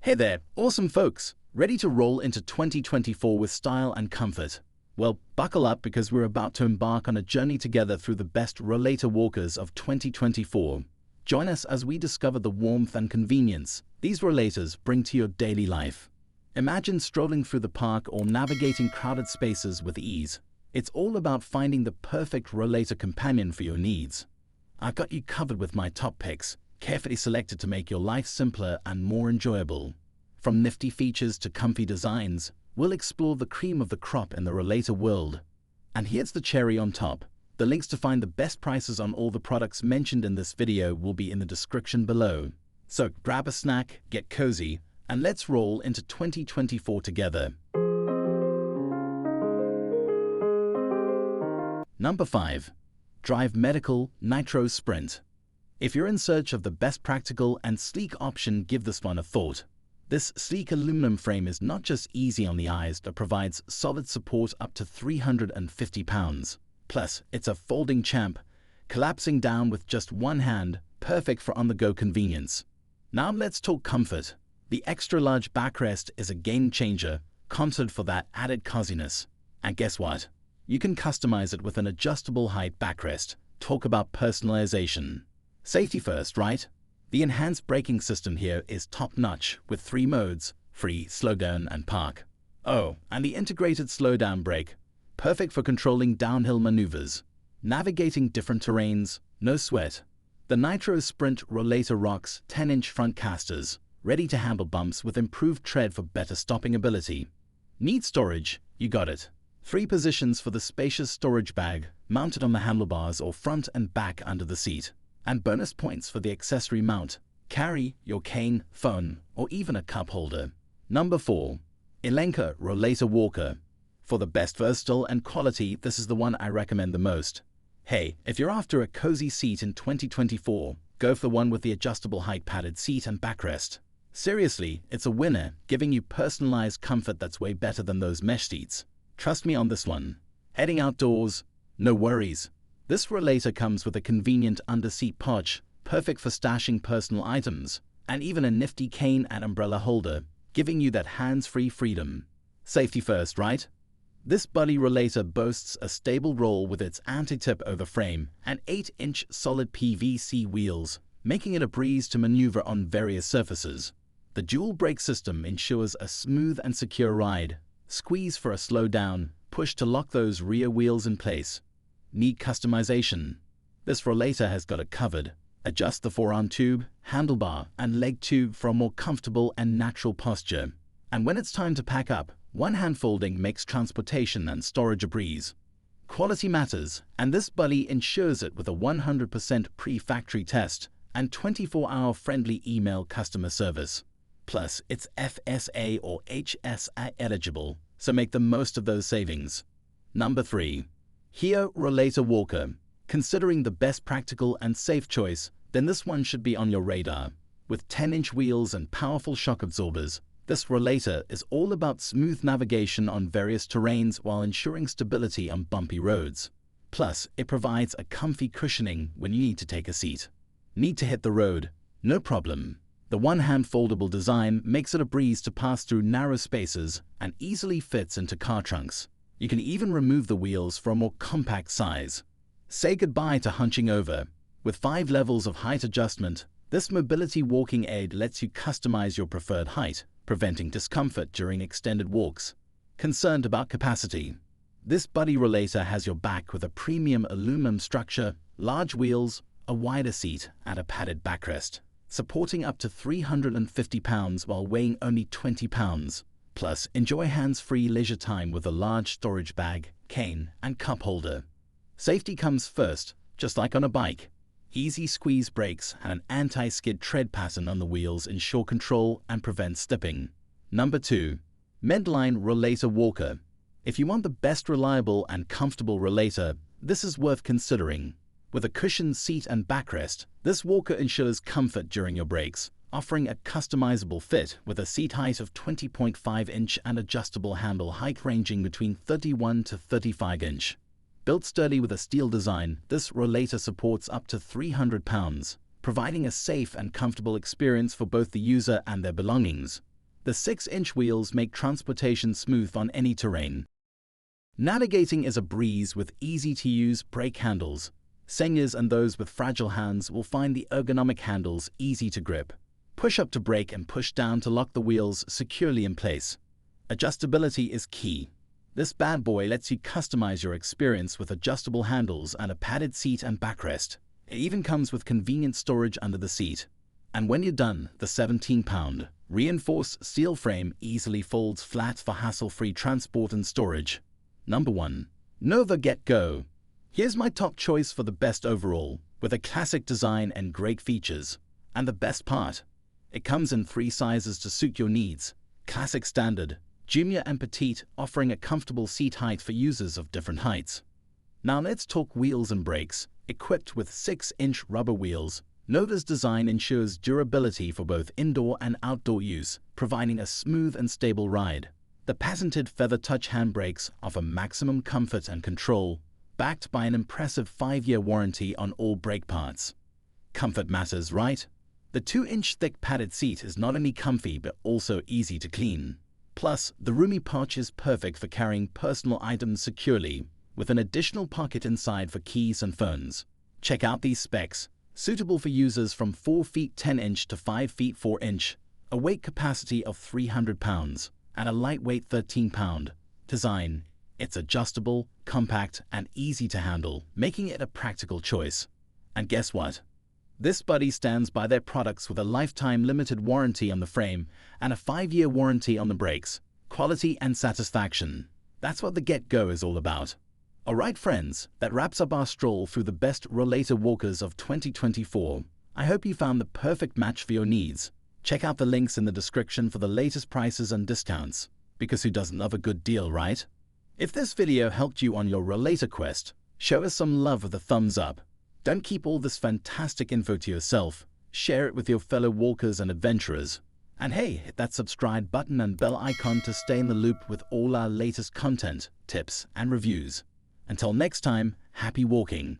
Hey there, awesome folks! Ready to roll into 2024 with style and comfort? Well, buckle up because we're about to embark on a journey together through the best Rollator Walkers of 2024. Join us as we discover the warmth and convenience these rollators bring to your daily life. Imagine strolling through the park or navigating crowded spaces with ease. It's all about finding the perfect rollator companion for your needs. I've got you covered with my top picks, carefully selected to make your life simpler and more enjoyable. From nifty features to comfy designs, we'll explore the cream of the crop in the rollator world. And here's the cherry on top. The links to find the best prices on all the products mentioned in this video will be in the description below. So grab a snack, get cozy, and let's roll into 2024 together. Number 5. Drive Medical Nitro Sprint. If you're in search of the best practical and sleek option, give this one a thought. This sleek aluminum frame is not just easy on the eyes, but provides solid support up to 350 pounds. Plus, it's a folding champ, collapsing down with just one hand, perfect for on-the-go convenience. Now let's talk comfort. The extra-large backrest is a game-changer, conceived for that added coziness. And guess what? You can customize it with an adjustable height backrest. Talk about personalization. Safety first, right? The enhanced braking system here is top-notch with 3 modes: free, slowdown, and park. Oh, and the integrated slowdown brake, perfect for controlling downhill maneuvers. Navigating different terrains, no sweat. The Nitro Sprint Rollator rocks 10-inch front casters, ready to handle bumps with improved tread for better stopping ability. Need storage? You got it. 3 positions for the spacious storage bag, mounted on the handlebars or front and back under the seat. And bonus points for the accessory mount. Carry your cane, phone, or even a cup holder. Number 4. Elenka Rollator Walker. For the best versatile and quality, this is the one I recommend the most. Hey, if you're after a cozy seat in 2024, go for the one with the adjustable height padded seat and backrest. Seriously, it's a winner, giving you personalized comfort that's way better than those mesh seats. Trust me on this one. Heading outdoors? No worries. This rollator comes with a convenient under-seat pouch, perfect for stashing personal items, and even a nifty cane and umbrella holder, giving you that hands-free freedom. Safety first, right? This buddy rollator boasts a stable roll with its anti-tip over frame and 8-inch solid PVC wheels, making it a breeze to maneuver on various surfaces. The dual brake system ensures a smooth and secure ride. Squeeze for a slow down, push to lock those rear wheels in place. Need customization? This rollator has got it covered. Adjust the forearm tube, handlebar, and leg tube for a more comfortable and natural posture. And when it's time to pack up, one-hand folding makes transportation and storage a breeze. Quality matters, and this buddy ensures it with a 100% pre-factory test and 24-hour friendly email customer service. Plus, it's FSA or HSA eligible, so make the most of those savings. Number 3. Here, Rollator Walker. Considering the best practical and safe choice, then this one should be on your radar. With 10-inch wheels and powerful shock absorbers, this rollator is all about smooth navigation on various terrains while ensuring stability on bumpy roads. Plus, it provides a comfy cushioning when you need to take a seat. Need to hit the road? No problem. The one-hand foldable design makes it a breeze to pass through narrow spaces and easily fits into car trunks. You can even remove the wheels for a more compact size. Say goodbye to hunching over. With 5 levels of height adjustment, this mobility walking aid lets you customize your preferred height, preventing discomfort during extended walks. Concerned about capacity? This buddy rollator has your back with a premium aluminum structure, large wheels, a wider seat, and a padded backrest, supporting up to 350 pounds while weighing only 20 pounds. Plus, enjoy hands-free leisure time with a large storage bag, cane, and cup holder. Safety comes first, just like on a bike. Easy squeeze brakes and an anti-skid tread pattern on the wheels ensure control and prevent slipping. Number 2. Medline Rollator Walker. If you want the best reliable and comfortable rollator, this is worth considering. With a cushioned seat and backrest, this walker ensures comfort during your breaks, offering a customizable fit with a seat height of 20.5 inch and adjustable handle height ranging between 31 to 35 inch. Built sturdy with a steel design, this rollator supports up to 300 pounds, providing a safe and comfortable experience for both the user and their belongings. The 6-inch wheels make transportation smooth on any terrain. Navigating is a breeze with easy-to-use brake handles. Seniors and those with fragile hands will find the ergonomic handles easy to grip. Push up to brake and push down to lock the wheels securely in place. Adjustability is key. This bad boy lets you customize your experience with adjustable handles and a padded seat and backrest. It even comes with convenient storage under the seat. And when you're done, the 17-pound reinforced steel frame easily folds flat for hassle-free transport and storage. Number 1. Nova Get Go. Here's my top choice for the best overall, with a classic design and great features. And the best part? It comes in 3 sizes to suit your needs. Classic Standard, Junior and Petite, offering a comfortable seat height for users of different heights. Now let's talk wheels and brakes. Equipped with 6-inch rubber wheels, Nova's design ensures durability for both indoor and outdoor use, providing a smooth and stable ride. The patented Feather Touch handbrakes offer maximum comfort and control, backed by an impressive 5-year warranty on all brake parts. Comfort matters, right? The 2-inch thick padded seat is not only comfy but also easy to clean. Plus, the roomy pouch is perfect for carrying personal items securely, with an additional pocket inside for keys and phones. Check out these specs, suitable for users from 4 feet 10 inch to 5 feet 4 inch, a weight capacity of 300 pounds, and a lightweight 13-pound. Design: it's adjustable, compact, and easy to handle, making it a practical choice. And guess what? This buddy stands by their products with a lifetime limited warranty on the frame and a 5-year warranty on the brakes. Quality and satisfaction. That's what the Get Go is all about. Alright friends, that wraps up our stroll through the best Rollator Walkers of 2024. I hope you found the perfect match for your needs. Check out the links in the description for the latest prices and discounts, because who doesn't love a good deal, right? If this video helped you on your Rollator quest, show us some love with a thumbs up. Don't keep all this fantastic info to yourself. Share it with your fellow walkers and adventurers. And hey, hit that subscribe button and bell icon to stay in the loop with all our latest content, tips, and reviews. Until next time, happy walking.